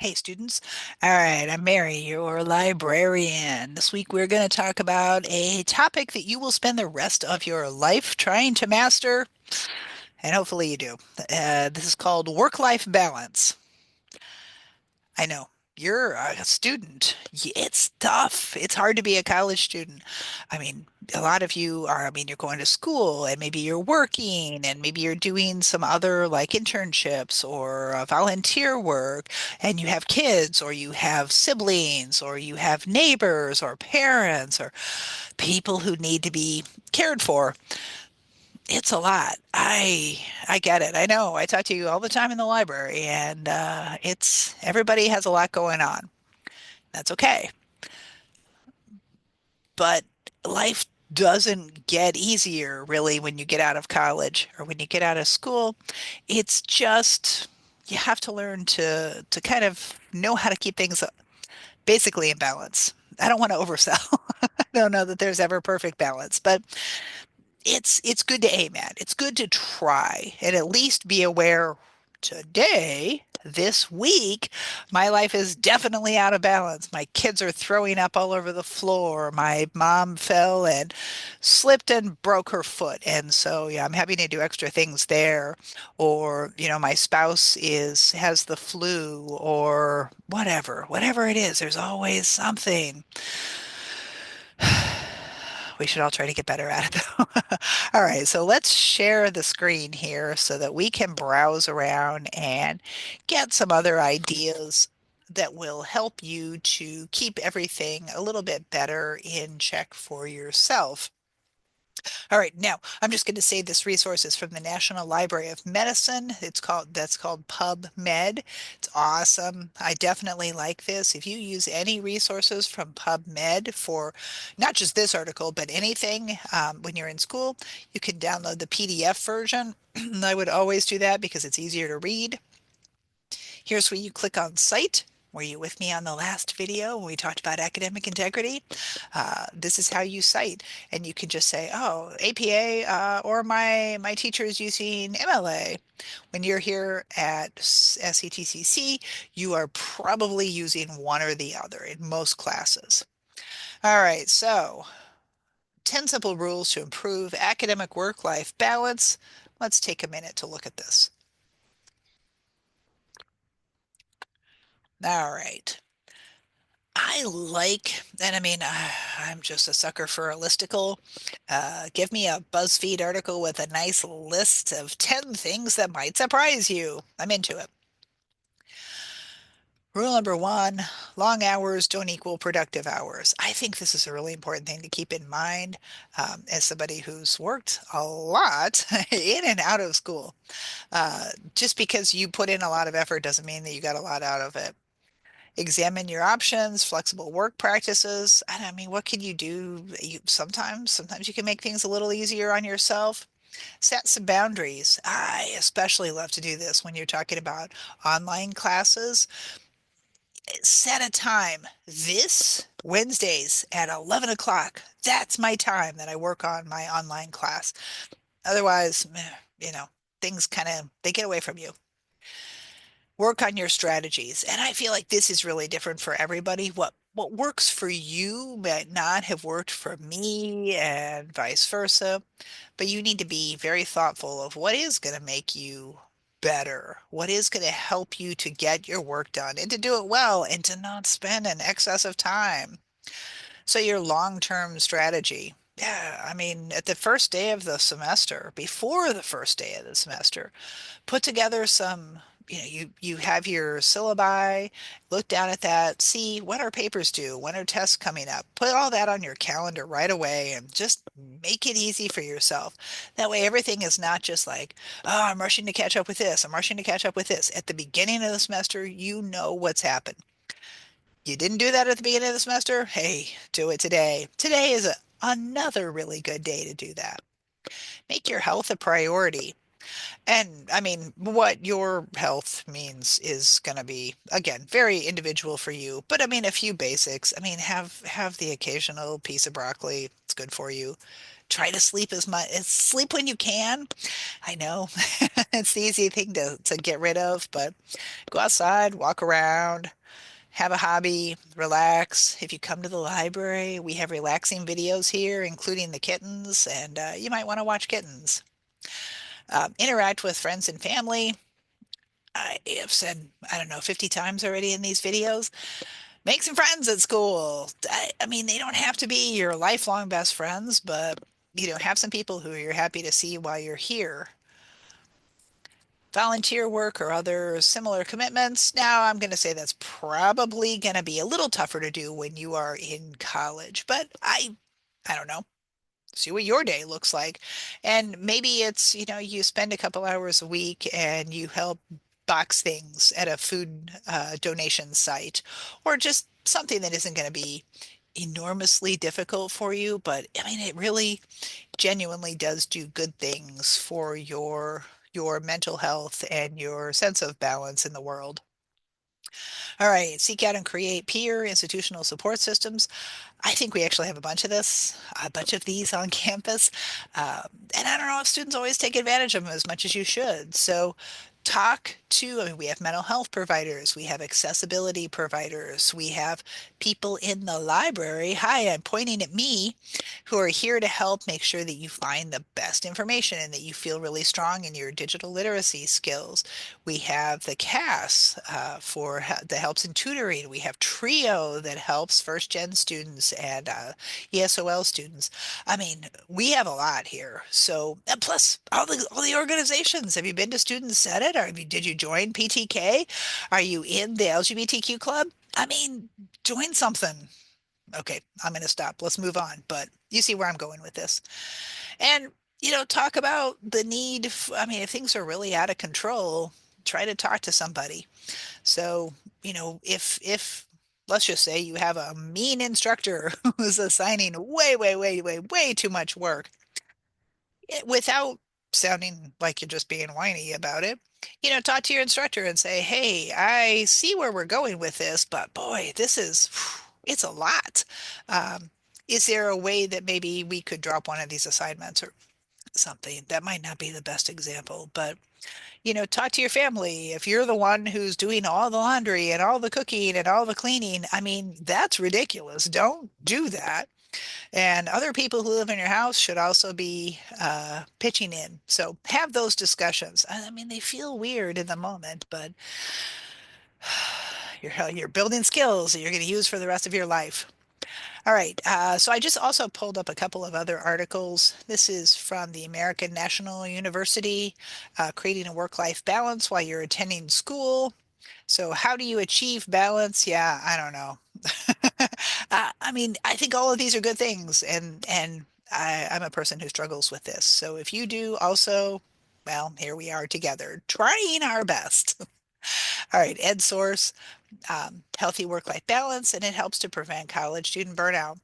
Hey, students. All right, I'm Mary, your librarian. This week we're going to talk about a topic that you will spend the rest of your life trying to master, and hopefully you do. This is called work-life balance. I know you're a student. It's tough. It's hard to be a college student. I mean, a lot of you are, you're going to school and maybe you're working and maybe you're doing some other like internships or volunteer work and you have kids or you have siblings or you have neighbors or parents or people who need to be cared for. It's a lot. I get it. I know. I talk to you all the time in the library, and it's everybody has a lot going on. That's okay. But life doesn't get easier really when you get out of college or when you get out of school. It's just you have to learn to kind of know how to keep things basically in balance. I don't want to oversell. I don't know that there's ever perfect balance, but it's good to aim at. It's good to try and at least be aware today, this week, my life is definitely out of balance. My kids are throwing up all over the floor. My mom fell and slipped and broke her foot. And so, yeah, I'm having to do extra things there. Or, my spouse is has the flu or whatever it is, there's always something. We should all try to get better at it though. All right, so let's share the screen here so that we can browse around and get some other ideas that will help you to keep everything a little bit better in check for yourself. All right, now I'm just going to say this resource is from the National Library of Medicine. That's called PubMed. It's awesome. I definitely like this. If you use any resources from PubMed for not just this article, but anything when you're in school, you can download the PDF version. I would always do that because it's easier to read. Here's where you click on Cite. Were you with me on the last video when we talked about academic integrity? This is how you cite, and you can just say, "Oh, APA," or my teacher is using MLA. When you're here at SETCC, you are probably using one or the other in most classes. All right, so 10 simple rules to improve academic work-life balance. Let's take a minute to look at this. All right. I'm just a sucker for a listicle. Give me a BuzzFeed article with a nice list of 10 things that might surprise you. I'm into it. Rule number one, long hours don't equal productive hours. I think this is a really important thing to keep in mind as somebody who's worked a lot in and out of school. Just because you put in a lot of effort doesn't mean that you got a lot out of it. Examine your options, flexible work practices. And I mean, what can you do? Sometimes you can make things a little easier on yourself. Set some boundaries. I especially love to do this when you're talking about online classes. Set a time. This Wednesdays at 11 o'clock. That's my time that I work on my online class. Otherwise, you know, things kind of they get away from you. Work on your strategies. And I feel like this is really different for everybody. What works for you might not have worked for me and vice versa. But you need to be very thoughtful of what is going to make you better, what is going to help you to get your work done and to do it well and to not spend an excess of time. So your long-term strategy. Yeah, I mean, at the first day of the semester, before the first day of the semester, put together some, you have your syllabi, look down at that, see when are papers due, when are tests coming up, put all that on your calendar right away and just make it easy for yourself. That way everything is not just like, oh, I'm rushing to catch up with this, I'm rushing to catch up with this. At the beginning of the semester, you know what's happened. You didn't do that at the beginning of the semester? Hey, do it today. Today is another really good day to do that. Make your health a priority. And I mean, what your health means is going to be, again, very individual for you. But I mean, a few basics. I mean, have the occasional piece of broccoli. It's good for you. Try to sleep when you can. I know it's the easy thing to get rid of, but go outside, walk around, have a hobby, relax. If you come to the library, we have relaxing videos here, including the kittens, and you might want to watch kittens. Interact with friends and family. I have said, I don't know, 50 times already in these videos. Make some friends at school. I mean, they don't have to be your lifelong best friends, but have some people who you're happy to see while you're here. Volunteer work or other similar commitments. Now, I'm going to say that's probably going to be a little tougher to do when you are in college, but I don't know. See what your day looks like. And maybe it's, you spend a couple hours a week and you help box things at a food donation site, or just something that isn't going to be enormously difficult for you. But I mean, it really genuinely does do good things for your mental health and your sense of balance in the world. All right, seek out and create peer institutional support systems. I think we actually have a bunch of these on campus. And I don't know if students always take advantage of them as much as you should. So I mean, we have mental health providers, we have accessibility providers, we have people in the library. Hi, I'm pointing at me, who are here to help make sure that you find the best information and that you feel really strong in your digital literacy skills. We have the CAS that helps in tutoring. We have Trio that helps first gen students and ESOL students. I mean, we have a lot here. So, and plus all the organizations. Have you been to Student Senate? Or did you join PTK? Are you in the LGBTQ club? I mean, join something. Okay, I'm going to stop. Let's move on. But you see where I'm going with this. And, talk about the need. I mean, if things are really out of control, try to talk to somebody. So, if let's just say you have a mean instructor who's assigning way, way, way, way, way too much work, without sounding like you're just being whiny about it, talk to your instructor and say, "Hey, I see where we're going with this, but boy, it's a lot. Um, is there a way that maybe we could drop one of these assignments or something?" That might not be the best example, but talk to your family. If you're the one who's doing all the laundry and all the cooking and all the cleaning, I mean, that's ridiculous. Don't do that. And other people who live in your house should also be pitching in. So have those discussions. I mean, they feel weird in the moment, but you're building skills that you're going to use for the rest of your life. All right. So I just also pulled up a couple of other articles. This is from the American National University, creating a work-life balance while you're attending school. So how do you achieve balance? Yeah, I don't know. I mean, I think all of these are good things, and I'm a person who struggles with this. So if you do also, well, here we are together, trying our best. All right, EdSource, healthy work-life balance, and it helps to prevent college student burnout.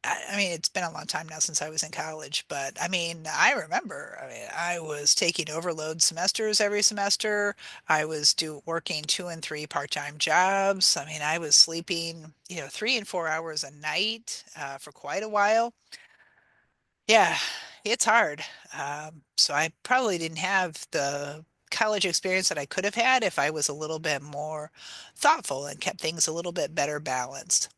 I mean, it's been a long time now since I was in college, but I mean, I remember, I mean, I was taking overload semesters every semester. I was working 2 and 3 part-time jobs. I mean, I was sleeping, 3 and 4 hours a night for quite a while. Yeah, it's hard. So I probably didn't have the college experience that I could have had if I was a little bit more thoughtful and kept things a little bit better balanced.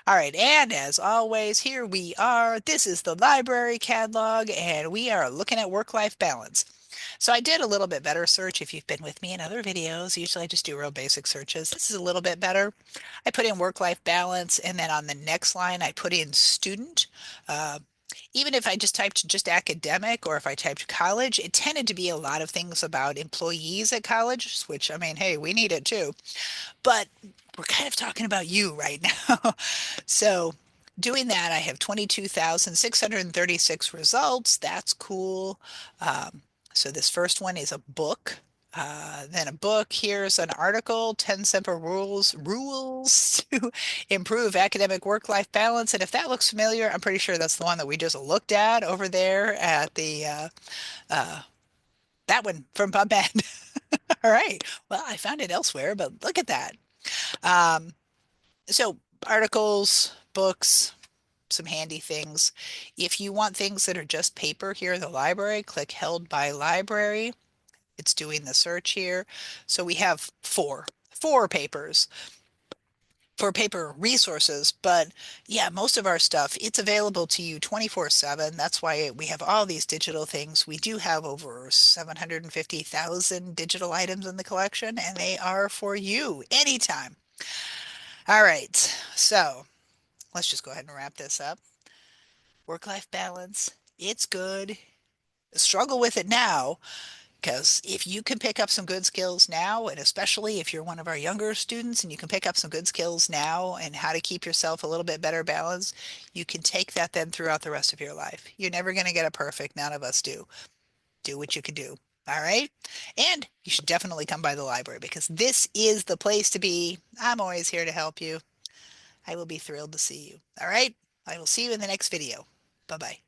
All right, and as always, here we are. This is the library catalog, and we are looking at work-life balance. So I did a little bit better search if you've been with me in other videos. Usually I just do real basic searches. This is a little bit better. I put in work-life balance, and then on the next line, I put in student. Uh, Even if I just typed just academic or if I typed college, it tended to be a lot of things about employees at colleges, which I mean, hey, we need it too. But we're kind of talking about you right now. So doing that, I have 22,636 results. That's cool. Um, so this first one is a book. Then a book. Here's an article, 10 simple rules to improve academic work-life balance. And if that looks familiar, I'm pretty sure that's the one that we just looked at over there at the uh, that one from PubMed. All right. Well, I found it elsewhere, but look at that. Um, so articles, books, some handy things. If you want things that are just paper here in the library, click held by library. It's doing the search here. So we have four papers for paper resources, but yeah, most of our stuff, it's available to you 24/7. That's why we have all these digital things. We do have over 750,000 digital items in the collection, and they are for you anytime. All right, so let's just go ahead and wrap this up. Work-life balance, it's good. Struggle with it now, because if you can pick up some good skills now, and especially if you're one of our younger students and you can pick up some good skills now and how to keep yourself a little bit better balanced, you can take that then throughout the rest of your life. You're never going to get it perfect. None of us do. Do what you can do. All right. And you should definitely come by the library because this is the place to be. I'm always here to help you. I will be thrilled to see you. All right. I will see you in the next video. Bye bye.